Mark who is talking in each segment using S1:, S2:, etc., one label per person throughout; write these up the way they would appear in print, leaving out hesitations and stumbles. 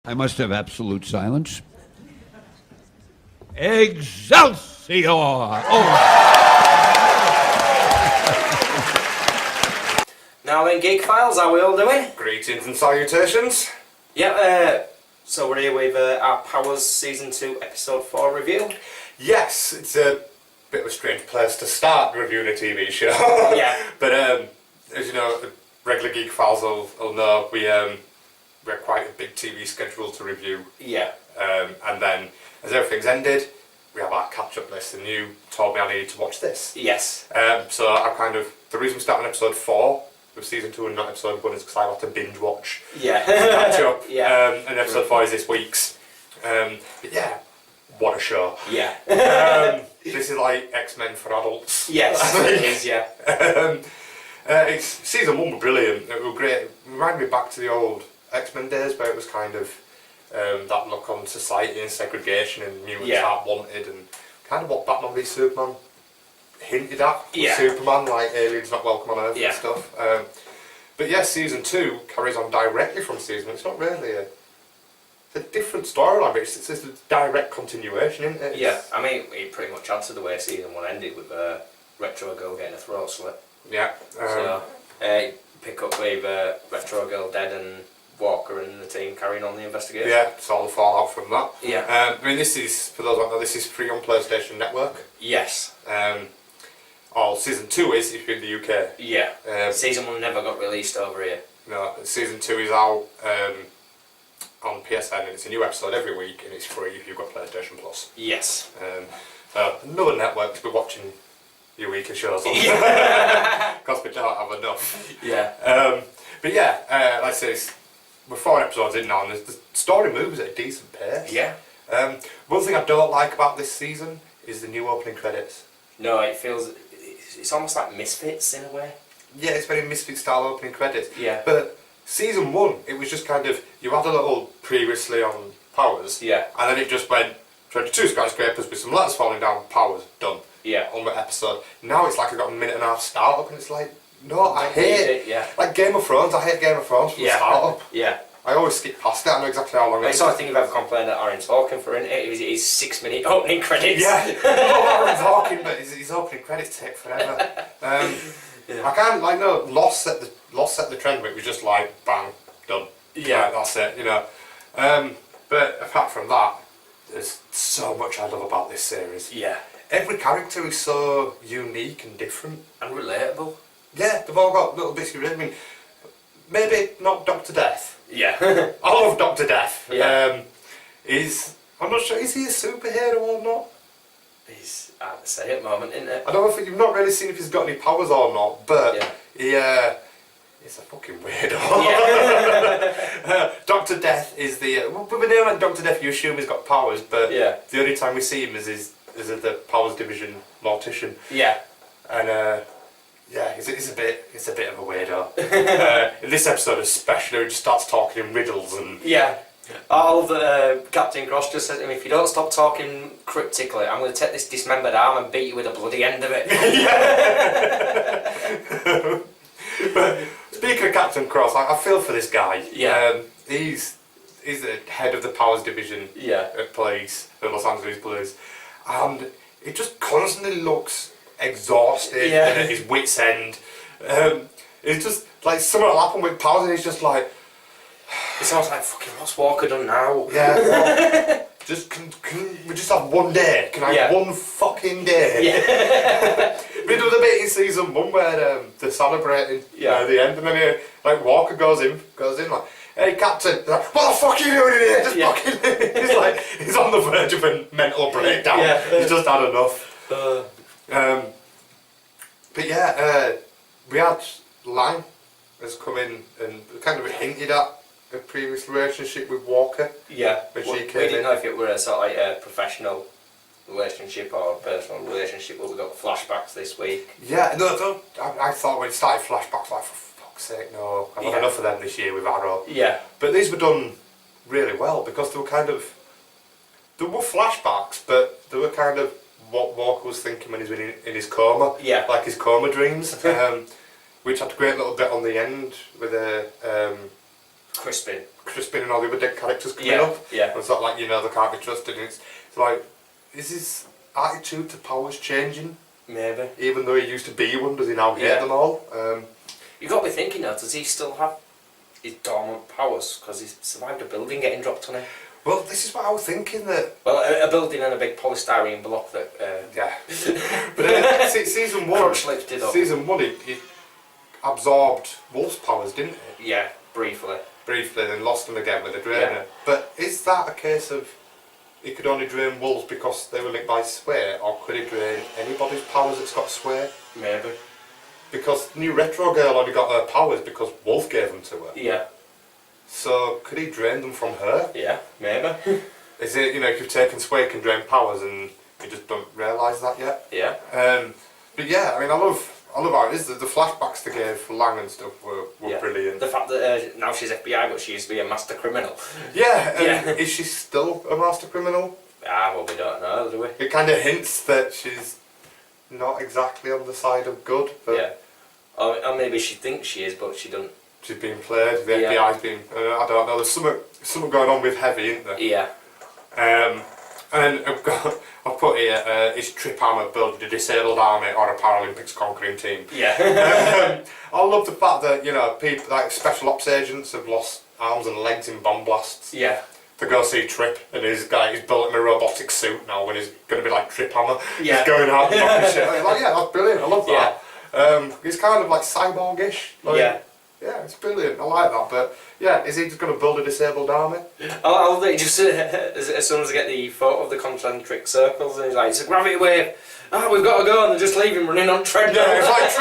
S1: I must have absolute silence. Excelsior! Oh.
S2: Now then, Geek Files, how are we all doing?
S3: Greetings and salutations.
S2: Yep, so we're here with our Powers Season 2 Episode 4 review.
S3: Yes, it's a bit of a strange place to start reviewing a TV show.
S2: Yeah.
S3: But as you know, regular Geek Files will know we have quite a big TV schedule to review.
S2: Yeah.
S3: And then, as everything's ended, we have our catch-up list, and you told me I needed to watch this.
S2: Yes.
S3: So the reason we start on episode 4 with season 2 and not episode 1 is because I have to binge watch.
S2: Yeah.
S3: To catch up.
S2: Yeah.
S3: And episode 4 is this week's. But yeah, what a show.
S2: Yeah.
S3: This is like X-Men for adults.
S2: Yes, it is, yeah.
S3: Season 1 was brilliant. It was great. It reminded me back to the old X-Men days where it was kind of that look on society and segregation and mutants aren't wanted, and kind of what Batman v Superman hinted at.
S2: Yeah.
S3: Superman, like aliens not welcome on Earth and stuff. But yeah, season 2 carries on directly from season 1. It's not really it's a different storyline, but it's a direct continuation, isn't it?
S2: Yeah, I mean, it pretty much adds to the way season 1 ended with Retro Girl getting a throat slit.
S3: Yeah.
S2: So, pick up with Retro Girl dead and Walker and the team carrying on the investigation.
S3: Yeah, it's all the fallout from that.
S2: Yeah.
S3: I mean, this is, for those who don't know, this is free on PlayStation Network.
S2: Yes.
S3: Season 2 is if you're in the UK.
S2: Yeah. Season 1 never got released over here.
S3: No, season 2 is out on PSN, and it's a new episode every week, and it's free if you've got PlayStation Plus.
S2: Yes.
S3: Another network to be watching your weekly shows on. Because we don't have enough.
S2: Yeah.
S3: But yeah, like I say, we're 4 episodes in now, and the story moves at a decent pace.
S2: Yeah.
S3: One thing I don't like about this season is the new opening credits.
S2: No, it's almost like Misfits in a way.
S3: Yeah, it's very Misfit style opening credits.
S2: Yeah.
S3: But season 1, it was just kind of, you had a little previously on Powers.
S2: Yeah. And
S3: then it just went 22 skyscrapers with some letters falling down, Powers, done.
S2: Yeah.
S3: On the episode. Now it's like I've got a minute and a half start up, and it's like, no, I hate
S2: it. Yeah.
S3: Like Game of Thrones, I hate Game of Thrones from the start up.
S2: Yeah.
S3: I always skip past it, I know exactly how long
S2: It's the sort of thing you've ever complained that Aaron Sorkin for, isn't it? It was his 6-minute opening credits.
S3: Yeah, Aaron Sorkin, but his opening credits take forever. I can't, like, no, Lost set the trend, but it was just like, bang, done.
S2: Yeah.
S3: Like, that's it, you know. But apart from that, there's so much I love about this series.
S2: Yeah.
S3: Every character is so unique and different.
S2: And relatable.
S3: Yeah, they've all got little bits of, I mean, maybe not Dr. Death.
S2: Yeah.
S3: I love Dr. Death.
S2: Yeah.
S3: I'm not sure, is he a superhero or not?
S2: He's hard to say at the moment, isn't it?
S3: I don't know if you've not really seen if he's got any powers or not, but he's a fucking weirdo.
S2: Yeah.
S3: Dr. Death is with a name like Dr. Death you assume he's got powers, but the only time we see him is at the Powers Division mortician.
S2: Yeah.
S3: And it's a bit of a weirdo. In this episode especially, he just starts talking in riddles and...
S2: Yeah. All that Captain Cross just said to him, if you don't stop talking cryptically, I'm going to take this dismembered arm and beat you with the bloody end of it.
S3: But speaking of Captain Cross, I feel for this guy.
S2: Yeah.
S3: He's the head of the Powers Division at police, at Los Angeles Police, and it just constantly looks exhausted and at his wit's end. It's just like something will happen with Powers, and he's just like.
S2: It sounds like fucking what's Walker done now?
S3: Yeah. Well, can we just have one day? Can I have one fucking day?
S2: Yeah.
S3: We do the bit in season 1 where they're celebrating at the end, and then Walker goes in like, hey Captain, like, what the fuck are you doing in here? Just fucking he's on the verge of a mental breakdown. He's just had enough. But yeah, we had Lang has come in and kind of hinted at a previous relationship with Walker.
S2: Yeah.
S3: When she came in.
S2: We didn't know if it were a sort of like a professional relationship or a personal relationship, but we got flashbacks this week.
S3: Yeah, no, I thought when it started flashbacks, like, for fuck's sake, no. I've had enough of them this year with Arrow. Yeah. But these were done really well because they were kind of... There were flashbacks, but they were kind of what Walker was thinking when he was in his coma. Yeah. Like his coma dreams. Which had a great little bit on the end with a... Crispin and all the other dead characters coming
S2: Yeah,
S3: up.
S2: yeah.
S3: And it's not like, you know, they can't be trusted. And it's like, is his attitude to Powers changing?
S2: Maybe.
S3: Even though he used to be one, does he now hate them all?
S2: You got to be thinking now, does he still have his dormant powers? Because he's survived a building getting dropped on him.
S3: Well, this is what I was thinking that...
S2: Well, a building and a big polystyrene block that...
S3: Yeah. But season one...
S2: Crunch lifted up.
S3: Season one, he absorbed Wolf's powers, didn't he?
S2: Yeah, briefly.
S3: Briefly, then lost them again with the drainer.
S2: Yeah.
S3: But is that a case of he could only drain Wolves because they were linked by sway, or could he drain anybody's powers that's got sway?
S2: Maybe.
S3: Because New Retro Girl only got her powers because Wolf gave them to her.
S2: Yeah.
S3: So could he drain them from her?
S2: Yeah, maybe.
S3: Is it, you know, if you've taken sway, you can drain powers, and you just don't realise that yet?
S2: Yeah.
S3: But yeah, I mean, I love how it is. The flashbacks they gave Lang and stuff were brilliant.
S2: The fact that now she's FBI, but she used to be a master criminal.
S3: Yeah,
S2: Yeah.
S3: Is she still a master criminal?
S2: Well, we don't know, do we?
S3: It kind of hints that she's not exactly on the side of good. But
S2: Yeah. Or maybe she thinks she is, but she doesn't.
S3: she's being played. The FBI's being. I don't know. There's something going on with Heavy, isn't there?
S2: Yeah.
S3: And I've put here, is Trip Hammer building a disabled army or a Paralympics conquering team?
S2: Yeah.
S3: I love the fact that, you know, people like special ops agents have lost arms and legs in bomb blasts.
S2: Yeah.
S3: To go see Trip, and he's built in a robotic suit now when he's going to be like Trip Hammer.
S2: Yeah.
S3: He's going out and knocking shit. Like, yeah, that's brilliant. I love that. He's kind of like cyborgish. Like,
S2: Yeah.
S3: Yeah, it's brilliant. I like that. But yeah, is he just going to build a disabled army?
S2: I love that he just, as soon as I get the photo of the concentric circles, and he's like, it's a gravity wave. We've got to go, and they just leave him running on treadmill.
S3: Yeah, it's like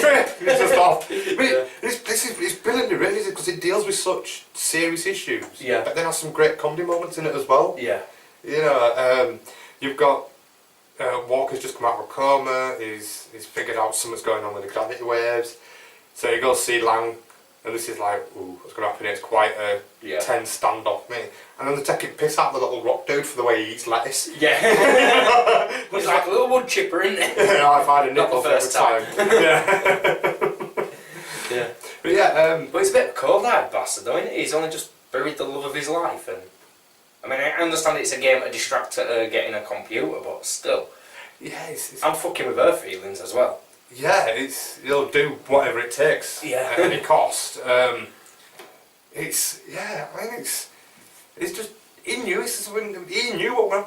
S3: Trip. He's just off. But it's brilliantly written because it deals with such serious issues.
S2: Yeah.
S3: But then has some great comedy moments in it as well.
S2: Yeah.
S3: You know, you've got Walker's just come out of a coma. He's figured out something's going on with the gravity waves. So he goes see Lang, and this is like, ooh, what's going to happen here? It's quite a tense standoff, mate. And then they're taking piss out of the little rock dude for the way he eats lettuce.
S2: Yeah. He's like a little wood chipper, isn't he?
S3: Yeah, I've had a nipple
S2: Not the first time.
S3: Yeah.
S2: Yeah.
S3: But yeah,
S2: but he's a bit cold-eyed bastard, though, isn't he? He's only just buried the love of his life, and I mean, I understand it's a game to distract her getting a computer, but still,
S3: yeah, it's
S2: I'm fucking with her feelings as well.
S3: Yeah, he'll do whatever it takes at any cost. It's just he knew when he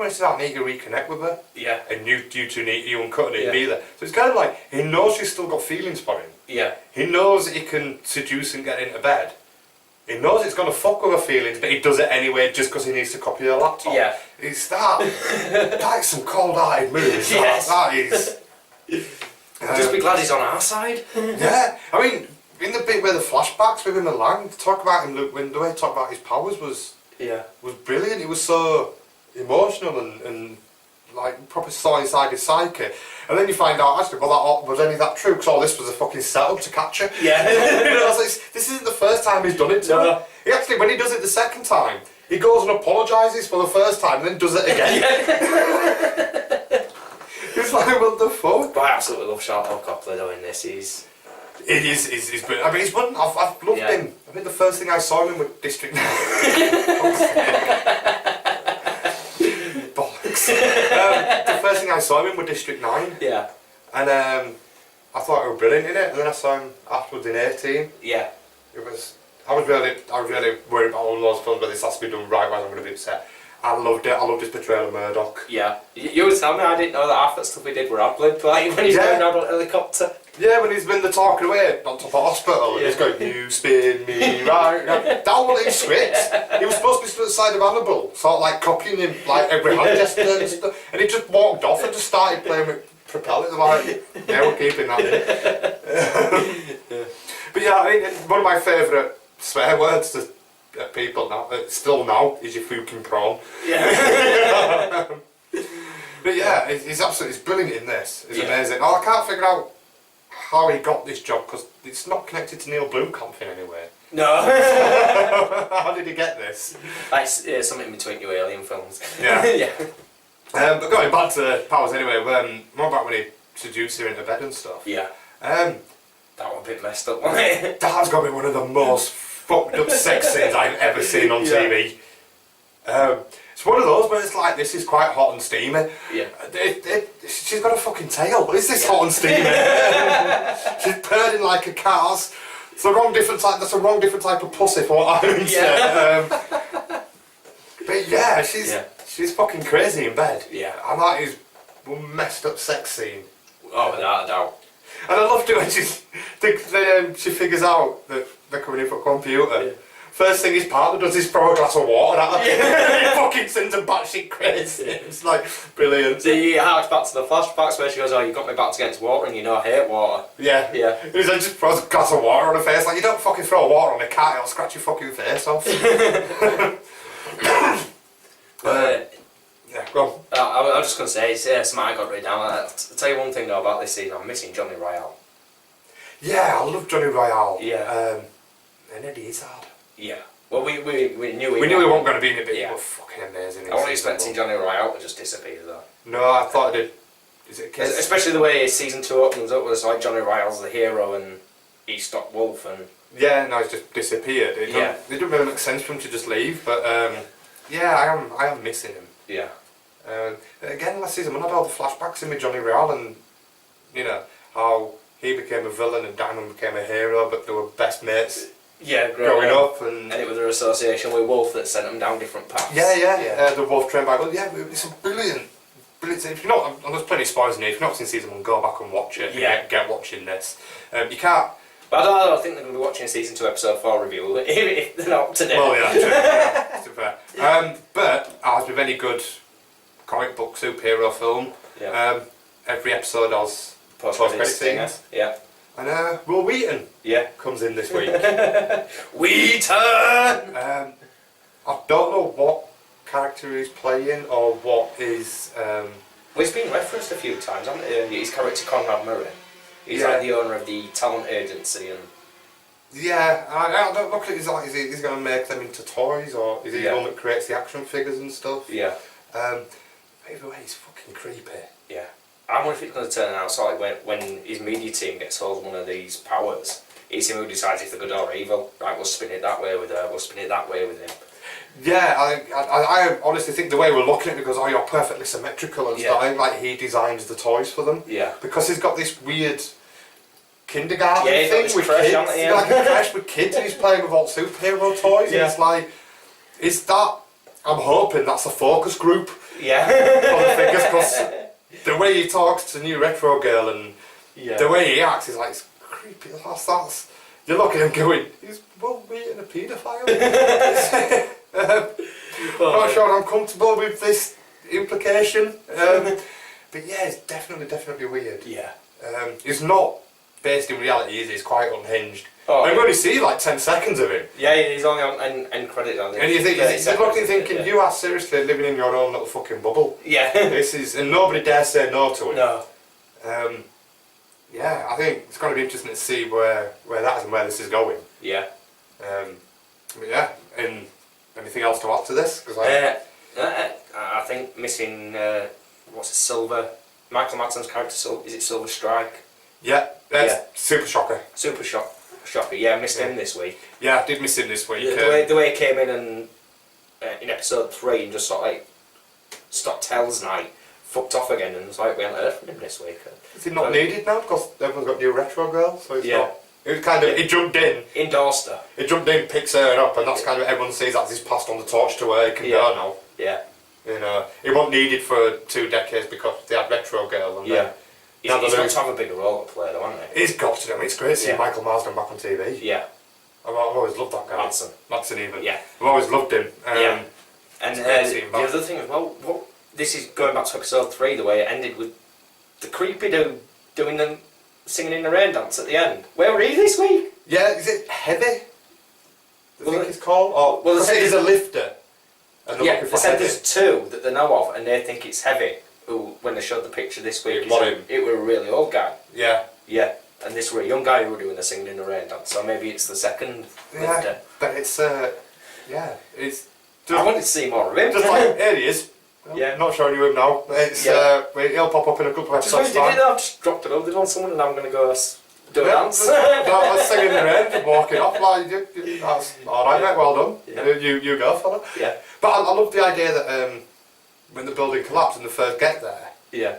S3: said I need to reconnect with her.
S2: Yeah.
S3: And you two need you and Cut need to be there. So it's kind of like he knows she's still got feelings for him.
S2: Yeah.
S3: He knows he can seduce and get into bed. He knows it's gonna fuck with her feelings, but he does it anyway just because he needs to copy her laptop.
S2: Yeah.
S3: It's that. That's some cold-eyed moves.
S2: Yes.
S3: That is.
S2: Just be glad he's on our side.
S3: Yeah, I mean, in the bit where the flashbacks with him and Lang, talk about him, when the way he talked about his powers was brilliant. It was so emotional and like proper saw inside his psyche. And then you find out actually, well, was any of that true? Because all this was a fucking setup to catch her.
S2: Yeah.
S3: You know, so this isn't the first time he's done it to her. He actually, when he does it the second time, he goes and apologises for the first time and then does it again. It's like, what the fuck?
S2: But I absolutely love Sharpton Copley though in this. He's
S3: brilliant. I mean, he's one. I've loved him. I think the first thing I saw him with District 9. Bollocks. The first thing I saw him in was District 9.
S2: Yeah.
S3: And I thought he was brilliant in it. And then I saw him afterwards in 18.
S2: Yeah.
S3: It was. I was really worried about all those films where this has to be done right, where I'm going to be upset. I loved it. I loved his portrayal of Murdoch.
S2: Yeah. You were telling me I didn't know that half that stuff we did were ad-libbed, like when he's going around on a helicopter.
S3: Yeah, when he's been the talking away on top of hospital, and he's going, you spin me right. That wasn't his script. He was supposed to be stood at the side of Hannibal, sort of like copying him, like every hand gesture and stuff. And he just walked off and just started playing with propellers. I'm like, yeah, we're keeping that in. But yeah, I mean, one of my favourite swear words to people now, still now, is your fucking prawn.
S2: Yeah.
S3: But yeah, he's absolutely, he's brilliant in this. It's amazing. Oh, I can't figure out how he got this job because it's not connected to Neil Blomkamp in any way.
S2: No.
S3: How did he get this?
S2: That's something between you Alien films.
S3: Yeah.
S2: Yeah.
S3: But going back to Powers anyway, more about when he seduced her into bed and stuff.
S2: Yeah.
S3: That
S2: That was a bit messed up, wasn't it?
S3: has got to be one of the most fucked up sex scenes I've ever seen on TV. It's one of those where it's like, this is quite hot and steamy.
S2: Yeah.
S3: She's got a fucking tail. Is this hot and steamy? She's purring like a car's. It's the wrong different type. That's a wrong different type of pussy for what I'm saying. But yeah, she's fucking crazy in bed.
S2: Yeah.
S3: And that is one messed up sex scene.
S2: Oh, without a doubt.
S3: And I loved it when she figures out that they're coming in for a computer.
S2: Yeah.
S3: First thing his partner does is throw a glass of water at her. He fucking sends her batshit crazy. It's like, brilliant.
S2: So he harks back to the flashbacks where she goes, oh, you got me back against water and you know I hate water.
S3: Yeah.
S2: Yeah.
S3: He's like, just throws a glass of water on her face. Like, you don't fucking throw water on a cat, it'll scratch your fucking face off. Yeah, go on.
S2: I was just going to say, it's something I got written down. I'll tell you one thing though about this season, I'm missing Johnny Royale.
S3: Yeah, I love Johnny Royale.
S2: Yeah.
S3: And Eddie Izzard.
S2: Yeah. Well, we knew
S3: We knew he wasn't going to be in it, but
S2: yeah.
S3: he was fucking amazing.
S2: I wasn't expecting Johnny Royale to just disappear though.
S3: No, I thought it did. Is it a case?
S2: Especially the way season 2 opens up, where it's like Johnny Royale's the hero and he's stopped Wolf and...
S3: Yeah, no, he's just disappeared. It didn't really make sense for him to just leave, but yeah, I am missing him.
S2: Yeah.
S3: Again, last season, when I had all the flashbacks in with Johnny Royale and, you know, how he became a villain and Diamond became a hero, but they were best mates.
S2: Yeah,
S3: growing up, and
S2: it was their association with Wolf that sent them down different paths.
S3: Yeah. The Wolf train back. Well, yeah, it's a brilliant. If you're not, there's plenty of spoilers in here. If you're not seen season 1, go back and watch it.
S2: Yeah.
S3: Get watching this. You can't.
S2: But I don't think they're going to be watching season 2, episode 4 review, even if they're not up to date.
S3: Well, yeah, that's fair. But as with any good comic book superhero film, every episode has post-credit scenes.
S2: Yeah.
S3: And Will Wheaton comes in this week.
S2: Wheaton!
S3: I don't know what character he's playing or what is...
S2: Well, he's been referenced a few times, hasn't he? His character Conrad Murray. He's like the owner of the talent agency and...
S3: Yeah, I don't look at it like, is he going to make them into toys, or is he the one that creates the action figures and stuff?
S2: Yeah.
S3: Either way, he's fucking creepy.
S2: Yeah. I wonder if it's going to turn out so like when his media team gets hold of one of these powers, it's him who decides if they're good or evil. Right, we'll spin it that way with her, we'll spin it that way with him.
S3: Yeah, I honestly think the way we're looking at it, because you're perfectly symmetrical and stuff, like he designs the toys for them. Yeah. Because he's got this weird kindergarten thing with kids. Like a crash with kids, and he's playing with all superhero toys, and it's like, is that, I'm hoping that's a focus group for the figures, because the way he talks to New Retro Girl and the way he acts is like, it's creepy. That's you're looking at him going, is Will Wheaton a paedophile? I'm not sure I'm comfortable with this implication. But yeah, it's definitely weird. Yeah. He's not based in reality, is he? He's quite unhinged. Oh, I only see like 10 seconds of him.
S2: Yeah, he's only on end credit on it.
S3: And you think, you're looking thinking, you are seriously living in your own little fucking bubble. Yeah. This is, and nobody dares say no to him. No. Yeah, I think it's going to be interesting to see where that is and where this is going. Yeah. But yeah, and anything else to add to this? Cause
S2: I think missing, Silver, Michael Madsen's character, is it Silver Strike?
S3: Yeah, Super Shocker.
S2: Super Shocker, yeah, missed him this week.
S3: Yeah, I did miss him this week.
S2: The way he came in and in episode 3 and just sort of like stopped Hell's Night, fucked off again, and was like, we haven't heard from him this week.
S3: Is he not needed now? Because everyone's got New Retro Girl, so he's not. It was kind of, he jumped in.
S2: Endorsed her.
S3: He jumped in, picks her up, and that's kind of, everyone sees that he's passed on the torch to her, he can go now. Yeah. You know, he wasn't needed for 2 decades because they had Retro Girl. And he's got to have a bigger role to play though, hasn't he? He's got to. I mean, it's great seeing Michael Marsden back on TV. Yeah. I've always loved that guy. Madsen even. Yeah. I've always loved him.
S2: And the other thing as well, this is going back to episode 3, the way it ended with the creepy dude doing the singing in the rain dance at the end. Where were he this week?
S3: Yeah, is it Heavy? I think it's called? Or, well, he's a lifter.
S2: Yeah, they said there's 2 that they know of, and they think it's Heavy. Who, when they showed the picture this week, it were a really old guy. Yeah. Yeah. And this were a young guy who were doing the singing in the rain dance, so maybe it's the second lifter.
S3: But it's, it's...
S2: Just, I wanted to see more of him.
S3: Just like, here he is. Well, not showing you him now. It's, he'll pop up in a couple of episodes.
S2: I've just dropped it over on someone and I'm going to go Do a dance.
S3: Let's sing in the rain and walking off like that's all right, mate. Well done.
S2: Yeah.
S3: You go, fella.
S2: Yeah.
S3: But I love the idea that when the building collapsed and they first get there,
S2: Yeah.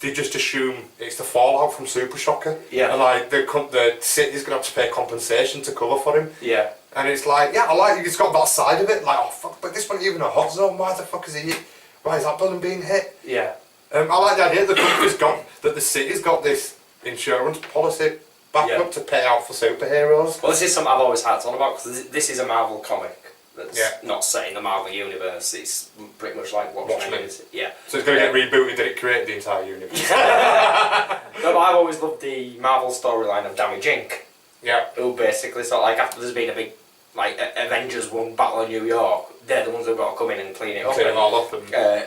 S3: they just assume it's the fallout from Super Shocker.
S2: Yeah.
S3: And like the city's gonna have to pay compensation to cover for him.
S2: Yeah.
S3: And it's like, yeah, I like it's got that side of it. Like, oh fuck, but this wasn't even a hot zone. Why the fuck is he? Why is that building being hit?
S2: Yeah.
S3: I like the idea that the company's got that the city's got this insurance policy backup to pay out for superheroes.
S2: Well, this is something I've always had on about because this is a Marvel comic that's
S3: Yeah.
S2: not set in the Marvel universe. It's pretty much like Watchmen. Yeah.
S3: So it's going to get rebooted that it created the entire universe.
S2: No, but I've always loved the Marvel storyline of Damage Inc.
S3: Yeah.
S2: Who basically sort of like after there's been a big like Avengers 1 Battle of New York, they're the ones who've got to come in and clean it up.
S3: Clean it all up and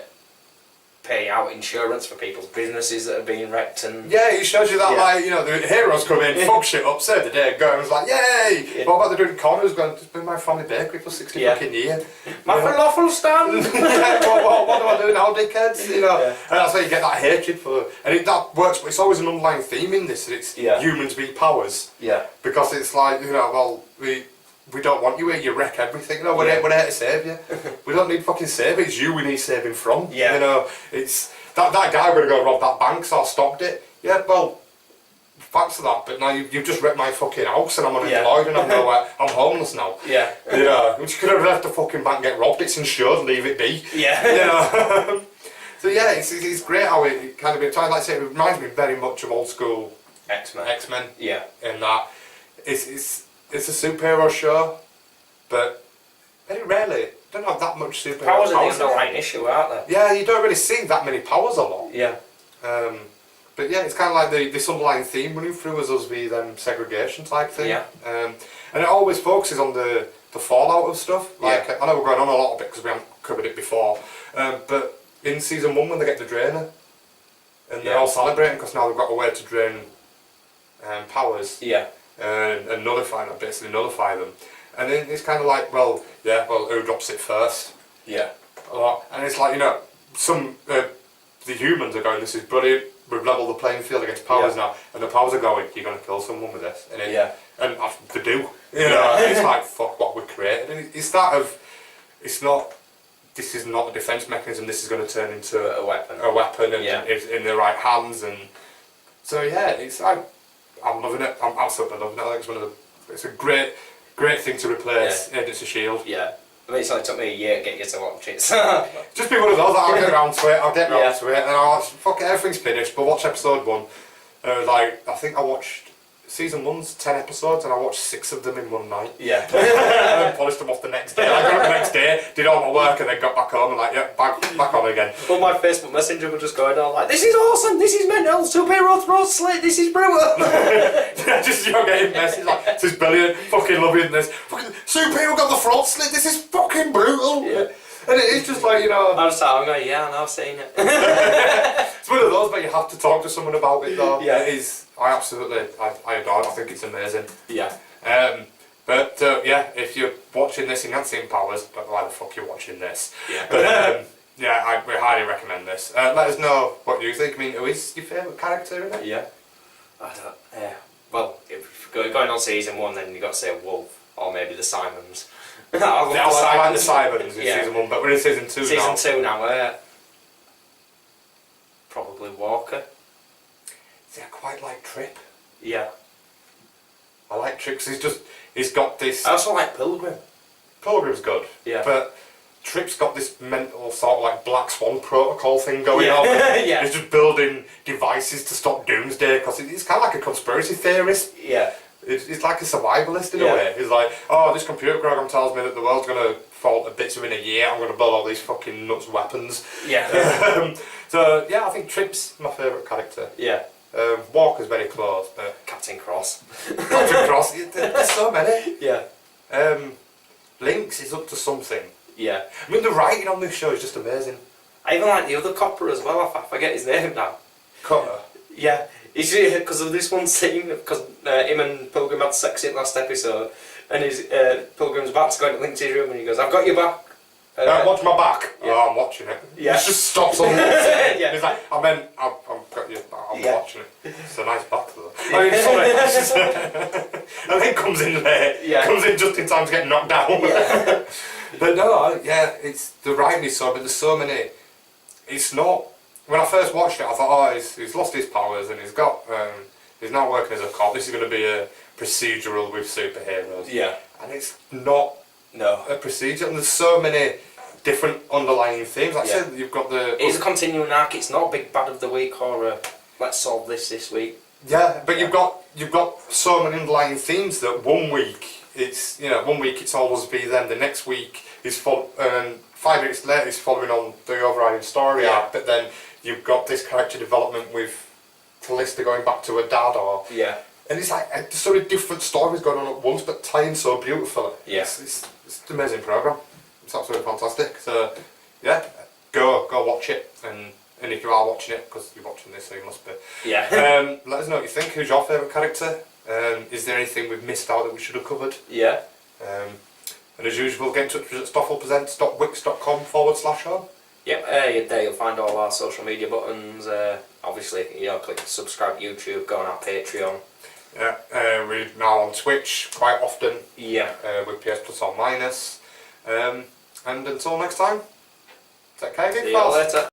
S2: pay out insurance for people's businesses that are being wrecked and...
S3: yeah, it shows you that like, you know, the heroes come in, fuck shit up, save the day, and go and it's like, yay!
S2: Yeah.
S3: What about the dude in corners going, just been my family bakery for 60 fucking years.
S2: My falafel stand!
S3: what do I do now, dickheads? You know? And that's how you get that hatred for... And that works, but it's always an underlying theme in this, that it's humans beat powers.
S2: Yeah.
S3: Because it's like, you know, well, we don't want you here, you wreck everything. No, we're here to save you. We don't need fucking saving, it's you we need saving from.
S2: Yeah.
S3: You know, it's that guy going to go rob that bank, so I stopped it. Yeah, well, thanks for that, but now you've just wrecked my fucking house and I'm unemployed and I'm nowhere, I'm homeless now.
S2: Yeah.
S3: You know, you could have left the fucking bank get robbed, it's insured, leave it be.
S2: Yeah.
S3: You know. So yeah, it's great how it kind of, like I say, it reminds me very much of old school X-Men.
S2: Yeah.
S3: In that it's a superhero show, but very rarely don't have that much superhero
S2: powers are the underlying issue, aren't they?
S3: Yeah, you don't really see that many powers a lot.
S2: Yeah.
S3: But yeah, it's kind of like this underlying theme running through as us with segregation type thing.
S2: Yeah.
S3: And it always focuses on the fallout of stuff. Like I know we're going on a lot of it because we haven't covered it before, but in season 1 when they get the drainer, and they're all celebrating because now they've got a way to drain powers.
S2: Yeah.
S3: And nullify them, basically nullify them. And then it's kind of like, well, who drops it first?
S2: Yeah.
S3: And it's like, you know, some, the humans are going, this is brilliant, we've levelled the playing field against powers now, and the powers are going, you're going to kill someone with this. And and they do. You know, it's like, fuck what we created. And it's that of, this is not a defence mechanism, this is going to turn into
S2: a weapon.
S3: And it's in the right hands. And so yeah, it's like, I'm loving it. I'm absolutely loving it. I think it's a great thing to replace Agents of S.H.I.E.L.D.
S2: Yeah. I mean, it's only took me a year to get you to watch it.
S3: Just be one of those, I'll get around to it, and I'll watch, fuck it, everything's finished, but watch episode 1. Like, I think I watched, season 1's 10 episodes, and I watched 6 of them in one night.
S2: Yeah.
S3: And then polished them off the next day. I got up the next day, did all my work, and then got back home, and like, back on again.
S2: Well, my Facebook Messenger was just going on like, this is awesome, this is mental, superhero throat slit, this is brutal.
S3: Just you're getting messages like, this is brilliant, fucking loving this. Fucking superhero got the throat slit, this is fucking brutal.
S2: Yeah.
S3: And it is just like, you know.
S2: I'm going, yeah, I know, I've seen it.
S3: It's one of those, but you have to talk to someone about it though.
S2: Yeah.
S3: It is, I adore it, I think it's amazing.
S2: Yeah.
S3: But yeah, if you're watching this and you haven't seen Powers, but why the fuck you're watching this?
S2: Yeah.
S3: But yeah, we highly recommend this. Let us know what you think. I mean, who is your favourite character in it?
S2: Yeah. Well, if going on season 1, then you got to say Wolf, or maybe the Simons.
S3: I like the Simons in season 1, but we're in season 2 now.
S2: Season 2 now, probably Walker.
S3: See, I quite like Trip.
S2: Yeah.
S3: I like Trip because he's got this...
S2: I also like Pilgrim.
S3: Pilgrim's good.
S2: Yeah.
S3: But Trip's got this mental sort of like Black Swan protocol thing going on.
S2: Yeah.
S3: He's just building devices to stop doomsday because it's kind of like a conspiracy theorist.
S2: Yeah.
S3: It's like a survivalist in a way. He's like, oh, this computer program tells me that the world's going to fall to bits within a year, I'm going to build all these fucking nuts weapons.
S2: Yeah.
S3: So, yeah, I think Trip's my favourite character.
S2: Yeah.
S3: Walker's very close, but...
S2: Captain Cross.
S3: Captain Cross, there's so many.
S2: Yeah.
S3: Lynx is up to something.
S2: Yeah.
S3: I mean, the writing on this show is just amazing.
S2: I even like the other copper as well, I forget his name now.
S3: Cutter.
S2: Yeah. Because of this one scene, because him and Pilgrim had sex in last episode, and his Pilgrim's about to go into Lynx's room and he goes, I've got your back.
S3: Watch my back. Yeah. Oh, I'm watching it.
S2: Yeah.
S3: It just stops on watching.
S2: Yeah.
S3: He's like, I'm got you. I'm
S2: Yeah.
S3: watching it. It's a nice back though. I mean, sorry. And then comes in late.
S2: Yeah.
S3: Comes in just in time to get knocked down.
S2: Yeah.
S3: But no, it's the writing is so. But there's so many. It's not. When I first watched it, I thought, oh, he's lost his powers and he's got. He's now working as a cop. This is going to be a procedural with superheroes.
S2: Yeah.
S3: And it's not.
S2: No.
S3: A procedure, and there's so many different underlying themes. Like I said, you've got the.
S2: It's a continuing arc. It's not a big bad of the week or let's solve this week.
S3: Yeah, but you've got so many underlying themes that one week it's always be them. The next week is 5 minutes later is following on the overriding story arc. But then you've got this character development with Callista going back to her dad, or and it's like there's so many different stories going on at once, but tying so beautifully.
S2: Yeah.
S3: It's an amazing program. It's absolutely fantastic. So yeah, go watch it, and if you are watching it, because you're watching this, so you must be.
S2: Yeah.
S3: Let us know what you think. Who's your favourite character? Is there anything we've missed out that we should have covered?
S2: Yeah.
S3: And as usual, get in touch with us at stoffelpresents.wix.com/home.
S2: Yep, there you'll find all our social media buttons. Obviously, click subscribe to YouTube, go on our Patreon.
S3: Yeah, we're now on Twitch quite often.
S2: Yeah.
S3: With PS Plus or Minus. And until next time, take care,
S2: See you all later.